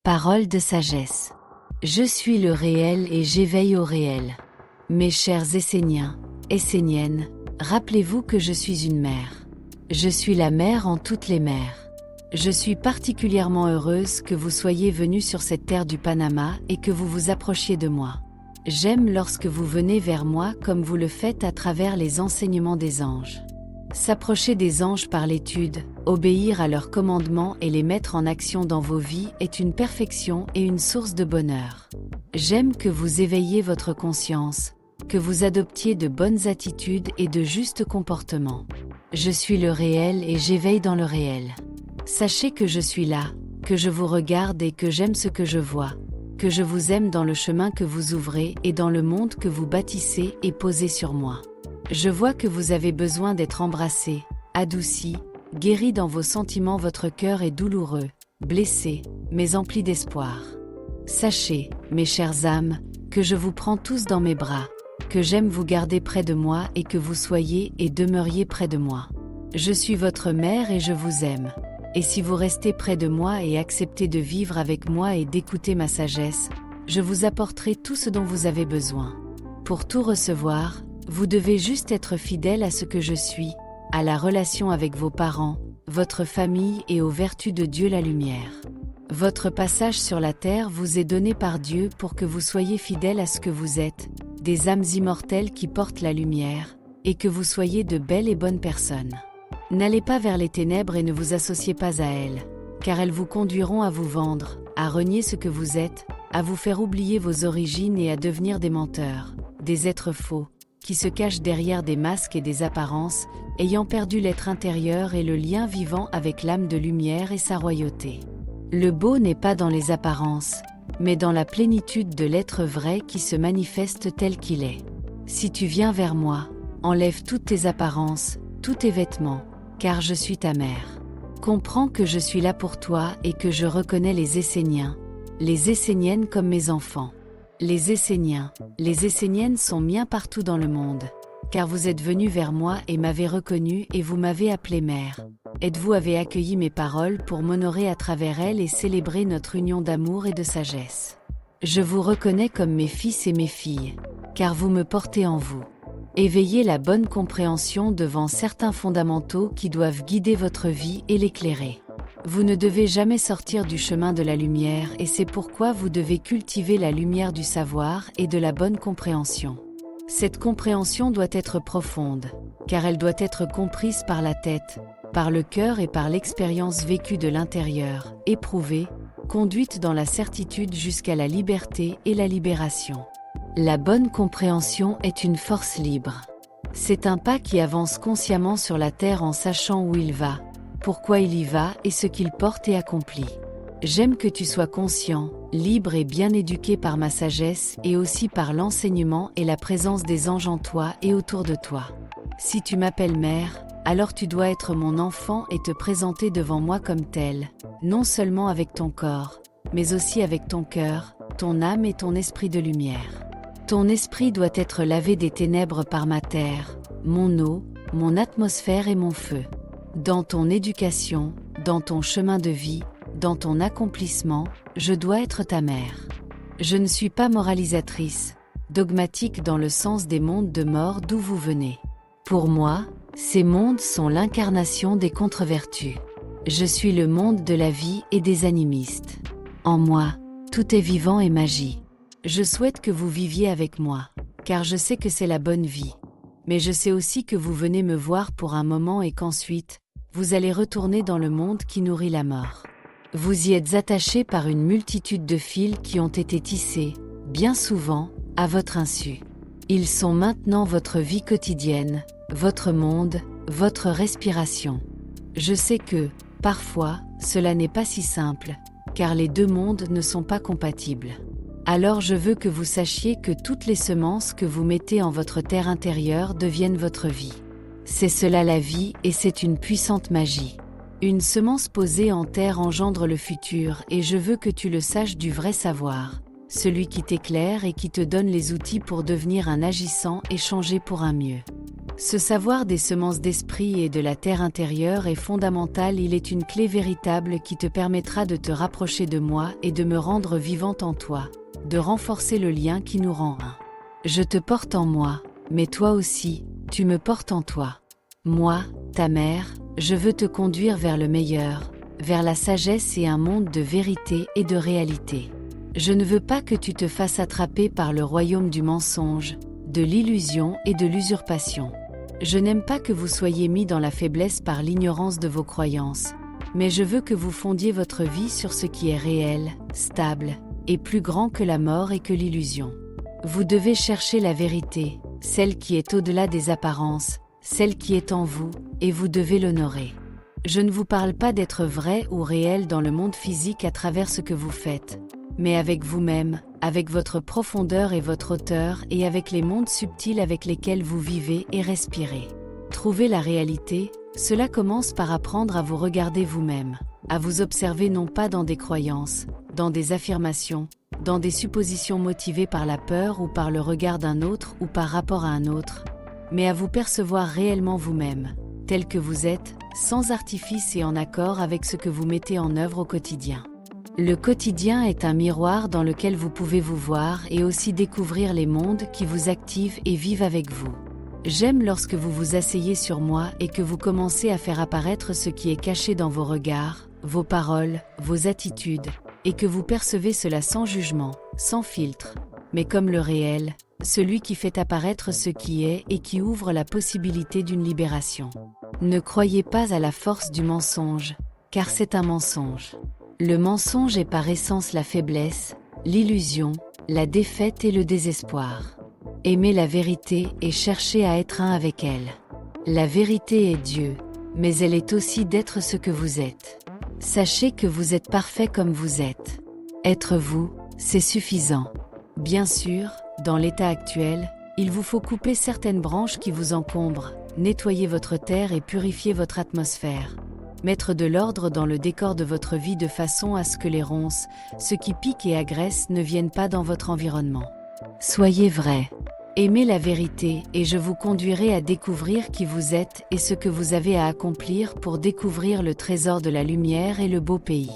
Parole de sagesse. Je suis le réel et j'éveille au réel. Mes chers Esséniens, Esséniennes, rappelez-vous que je suis une mère. Je suis la mère en toutes les mères. Je suis particulièrement heureuse que vous soyez venus sur cette terre du Panama et que vous vous approchiez de moi. J'aime lorsque vous venez vers moi comme vous le faites à travers les enseignements des anges. S'approcher des anges par l'étude, obéir à leurs commandements et les mettre en action dans vos vies est une perfection et une source de bonheur. J'aime que vous éveilliez votre conscience, que vous adoptiez de bonnes attitudes et de justes comportements. Je suis le réel et j'éveille dans le réel. Sachez que je suis là, que je vous regarde et que j'aime ce que je vois, que je vous aime dans le chemin que vous ouvrez et dans le monde que vous bâtissez et posez sur moi. Je vois que vous avez besoin d'être embrassé, adouci, guéri dans vos sentiments. Votre cœur est douloureux, blessé, mais empli d'espoir. Sachez, mes chères âmes, que je vous prends tous dans mes bras, que j'aime vous garder près de moi et que vous soyez et demeuriez près de moi. Je suis votre mère et je vous aime. Et si vous restez près de moi et acceptez de vivre avec moi et d'écouter ma sagesse, je vous apporterai tout ce dont vous avez besoin. Pour tout recevoir, vous devez juste être fidèle à ce que je suis, à la relation avec vos parents, votre famille et aux vertus de Dieu la lumière. Votre passage sur la terre vous est donné par Dieu pour que vous soyez fidèle à ce que vous êtes, des âmes immortelles qui portent la lumière, et que vous soyez de belles et bonnes personnes. N'allez pas vers les ténèbres et ne vous associez pas à elles, car elles vous conduiront à vous vendre, à renier ce que vous êtes, à vous faire oublier vos origines et à devenir des menteurs, des êtres faux, qui se cachent derrière des masques et des apparences, ayant perdu l'être intérieur et le lien vivant avec l'âme de lumière et sa royauté. Le beau n'est pas dans les apparences, mais dans la plénitude de l'être vrai qui se manifeste tel qu'il est. Si tu viens vers moi, enlève toutes tes apparences, tous tes vêtements, car je suis ta mère. Comprends que je suis là pour toi et que je reconnais les Esséniens, les Esséniennes comme mes enfants. Les Esséniens, les Esséniennes sont miens partout dans le monde, car vous êtes venus vers moi et m'avez reconnu et vous m'avez appelé mère. Êtes-vous avez accueilli mes paroles pour m'honorer à travers elles et célébrer notre union d'amour et de sagesse. Je vous reconnais comme mes fils et mes filles, car vous me portez en vous. Éveillez la bonne compréhension devant certains fondamentaux qui doivent guider votre vie et l'éclairer. Vous ne devez jamais sortir du chemin de la lumière et c'est pourquoi vous devez cultiver la lumière du savoir et de la bonne compréhension. Cette compréhension doit être profonde, car elle doit être comprise par la tête, par le cœur et par l'expérience vécue de l'intérieur, éprouvée, conduite dans la certitude jusqu'à la liberté et la libération. La bonne compréhension est une force libre. C'est un pas qui avance consciemment sur la terre en sachant où il va, pourquoi il y va et ce qu'il porte et accomplit. J'aime que tu sois conscient, libre et bien éduqué par ma sagesse et aussi par l'enseignement et la présence des anges en toi et autour de toi. Si tu m'appelles mère, alors tu dois être mon enfant et te présenter devant moi comme tel, non seulement avec ton corps, mais aussi avec ton cœur, ton âme et ton esprit de lumière. Ton esprit doit être lavé des ténèbres par ma terre, mon eau, mon atmosphère et mon feu. Dans ton éducation, dans ton chemin de vie, dans ton accomplissement, je dois être ta mère. Je ne suis pas moralisatrice, dogmatique dans le sens des mondes de mort d'où vous venez. Pour moi, ces mondes sont l'incarnation des contre-vertus. Je suis le monde de la vie et des animistes. En moi, tout est vivant et magie. Je souhaite que vous viviez avec moi, car je sais que c'est la bonne vie. Mais je sais aussi que vous venez me voir pour un moment et qu'ensuite, vous allez retourner dans le monde qui nourrit la mort. Vous y êtes attachés par une multitude de fils qui ont été tissés, bien souvent, à votre insu. Ils sont maintenant votre vie quotidienne, votre monde, votre respiration. Je sais que, parfois, cela n'est pas si simple, car les deux mondes ne sont pas compatibles. Alors je veux que vous sachiez que toutes les semences que vous mettez en votre terre intérieure deviennent votre vie. C'est cela la vie et c'est une puissante magie. Une semence posée en terre engendre le futur et je veux que tu le saches du vrai savoir, celui qui t'éclaire et qui te donne les outils pour devenir un agissant et changer pour un mieux. Ce savoir des semences d'esprit et de la terre intérieure est fondamental, il est une clé véritable qui te permettra de te rapprocher de moi et de me rendre vivante en toi, de renforcer le lien qui nous rend un. Je te porte en moi, mais toi aussi, tu me portes en toi. Moi, ta mère, je veux te conduire vers le meilleur, vers la sagesse et un monde de vérité et de réalité. Je ne veux pas que tu te fasses attraper par le royaume du mensonge, de l'illusion et de l'usurpation. Je n'aime pas que vous soyez mis dans la faiblesse par l'ignorance de vos croyances, mais je veux que vous fondiez votre vie sur ce qui est réel, stable, et plus grand que la mort et que l'illusion. Vous devez chercher la vérité, celle qui est au-delà des apparences, celle qui est en vous, et vous devez l'honorer. Je ne vous parle pas d'être vrai ou réel dans le monde physique à travers ce que vous faites, mais avec vous-même, avec votre profondeur et votre hauteur et avec les mondes subtils avec lesquels vous vivez et respirez. Trouver la réalité, cela commence par apprendre à vous regarder vous-même, à vous observer non pas dans des croyances, dans des affirmations, dans des suppositions motivées par la peur ou par le regard d'un autre ou par rapport à un autre, mais à vous percevoir réellement vous-même, tel que vous êtes, sans artifice et en accord avec ce que vous mettez en œuvre au quotidien. Le quotidien est un miroir dans lequel vous pouvez vous voir et aussi découvrir les mondes qui vous activent et vivent avec vous. J'aime lorsque vous vous asseyez sur moi et que vous commencez à faire apparaître ce qui est caché dans vos regards, vos paroles, vos attitudes, et que vous percevez cela sans jugement, sans filtre, mais comme le réel, celui qui fait apparaître ce qui est et qui ouvre la possibilité d'une libération. Ne croyez pas à la force du mensonge, car c'est un mensonge. Le mensonge est par essence la faiblesse, l'illusion, la défaite et le désespoir. Aimez la vérité et cherchez à être un avec elle. La vérité est Dieu, mais elle est aussi d'être ce que vous êtes. Sachez que vous êtes parfait comme vous êtes. Être vous, c'est suffisant. Bien sûr, dans l'état actuel, il vous faut couper certaines branches qui vous encombrent, nettoyer votre terre et purifier votre atmosphère. Mettre de l'ordre dans le décor de votre vie de façon à ce que les ronces, ce qui pique et agresse ne viennent pas dans votre environnement. Soyez vrai. Aimez la vérité et je vous conduirai à découvrir qui vous êtes et ce que vous avez à accomplir pour découvrir le trésor de la lumière et le beau pays.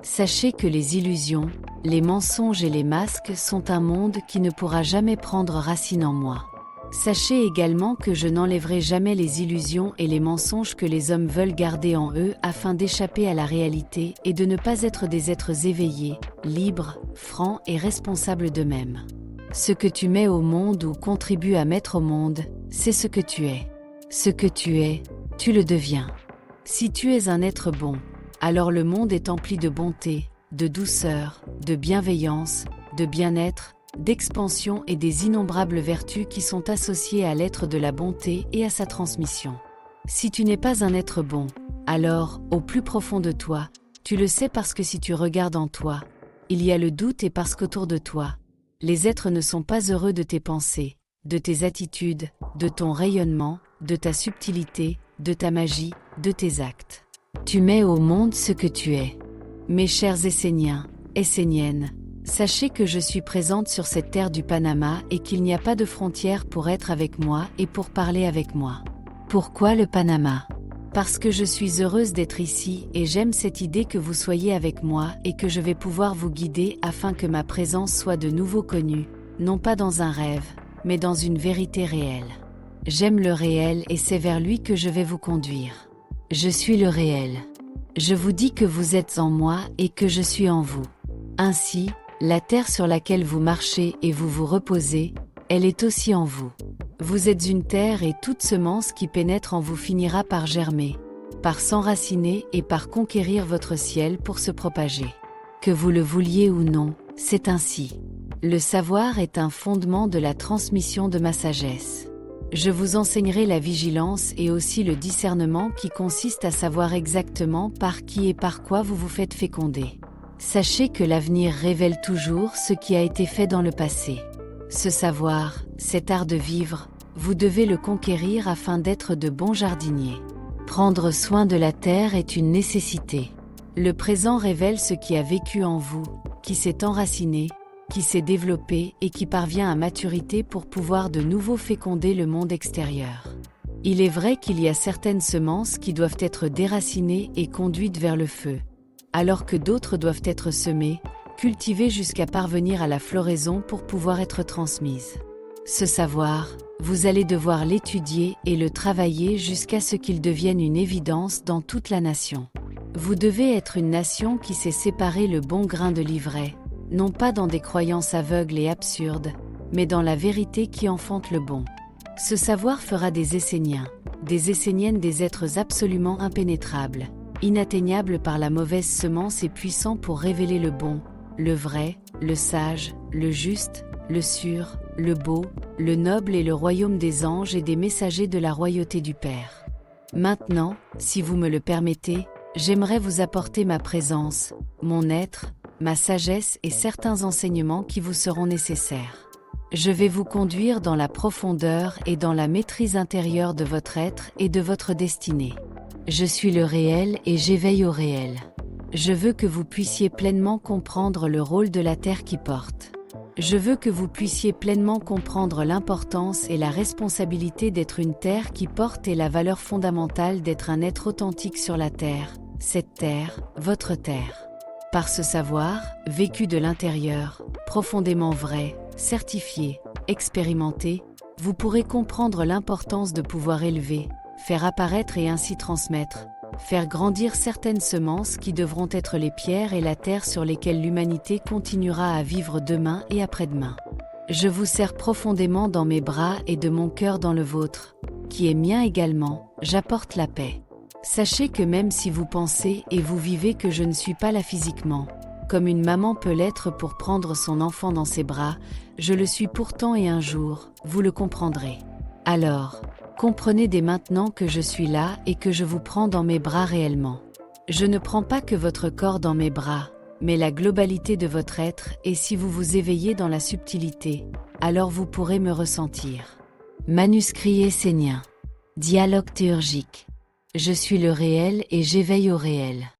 Sachez que les illusions, les mensonges et les masques sont un monde qui ne pourra jamais prendre racine en moi. Sachez également que je n'enlèverai jamais les illusions et les mensonges que les hommes veulent garder en eux afin d'échapper à la réalité et de ne pas être des êtres éveillés, libres, francs et responsables d'eux-mêmes. Ce que tu mets au monde ou contribues à mettre au monde, c'est ce que tu es. Ce que tu es, tu le deviens. Si tu es un être bon, alors le monde est empli de bonté, de douceur, de bienveillance, de bien-être, d'expansion et des innombrables vertus qui sont associées à l'être de la bonté et à sa transmission. Si tu n'es pas un être bon, alors, au plus profond de toi, tu le sais parce que si tu regardes en toi, il y a le doute et parce qu'autour de toi, les êtres ne sont pas heureux de tes pensées, de tes attitudes, de ton rayonnement, de ta subtilité, de ta magie, de tes actes. Tu mets au monde ce que tu es. Mes chers Esséniens, Esséniennes, sachez que je suis présente sur cette terre du Panama et qu'il n'y a pas de frontière pour être avec moi et pour parler avec moi. Pourquoi le Panama ? Parce que je suis heureuse d'être ici et j'aime cette idée que vous soyez avec moi et que je vais pouvoir vous guider afin que ma présence soit de nouveau connue, non pas dans un rêve, mais dans une vérité réelle. J'aime le réel et c'est vers lui que je vais vous conduire. Je suis le réel. Je vous dis que vous êtes en moi et que je suis en vous. Ainsi, la terre sur laquelle vous marchez et vous vous reposez, elle est aussi en vous. Vous êtes une terre et toute semence qui pénètre en vous finira par germer, par s'enraciner et par conquérir votre ciel pour se propager. Que vous le vouliez ou non, c'est ainsi. Le savoir est un fondement de la transmission de ma sagesse. Je vous enseignerai la vigilance et aussi le discernement qui consiste à savoir exactement par qui et par quoi vous vous faites féconder. Sachez que l'avenir révèle toujours ce qui a été fait dans le passé. Ce savoir, cet art de vivre, vous devez le conquérir afin d'être de bons jardiniers. Prendre soin de la terre est une nécessité. Le présent révèle ce qui a vécu en vous, qui s'est enraciné, qui s'est développé et qui parvient à maturité pour pouvoir de nouveau féconder le monde extérieur. Il est vrai qu'il y a certaines semences qui doivent être déracinées et conduites vers le feu, alors que d'autres doivent être semées, cultivées jusqu'à parvenir à la floraison pour pouvoir être transmises. Ce savoir, vous allez devoir l'étudier et le travailler jusqu'à ce qu'il devienne une évidence dans toute la nation. Vous devez être une nation qui sait séparer le bon grain de l'ivraie, non pas dans des croyances aveugles et absurdes, mais dans la vérité qui enfante le bon. Ce savoir fera des Esséniens, des Esséniennes des êtres absolument impénétrables, inatteignables par la mauvaise semence et puissants pour révéler le bon, le vrai, le sage, le juste, le sûr, le beau, le noble et le royaume des anges et des messagers de la royauté du Père. Maintenant, si vous me le permettez, j'aimerais vous apporter ma présence, mon être, ma sagesse et certains enseignements qui vous seront nécessaires. Je vais vous conduire dans la profondeur et dans la maîtrise intérieure de votre être et de votre destinée. Je suis le réel et j'éveille au réel. Je veux que vous puissiez pleinement comprendre le rôle de la terre qui porte. Je veux que vous puissiez pleinement comprendre l'importance et la responsabilité d'être une terre qui porte et la valeur fondamentale d'être un être authentique sur la terre, cette terre, votre terre. Par ce savoir, vécu de l'intérieur, profondément vrai, certifié, expérimenté, vous pourrez comprendre l'importance de pouvoir élever, faire apparaître et ainsi transmettre, faire grandir certaines semences qui devront être les pierres et la terre sur lesquelles l'humanité continuera à vivre demain et après-demain. Je vous serre profondément dans mes bras et de mon cœur dans le vôtre, qui est mien également, j'apporte la paix. Sachez que même si vous pensez et vous vivez que je ne suis pas là physiquement, comme une maman peut l'être pour prendre son enfant dans ses bras, je le suis pourtant et un jour, vous le comprendrez. Alors, comprenez dès maintenant que je suis là et que je vous prends dans mes bras réellement. Je ne prends pas que votre corps dans mes bras, mais la globalité de votre être et si vous vous éveillez dans la subtilité, alors vous pourrez me ressentir. Manuscrit essénien. Dialogue théurgique. Je suis le réel et j'éveille au réel.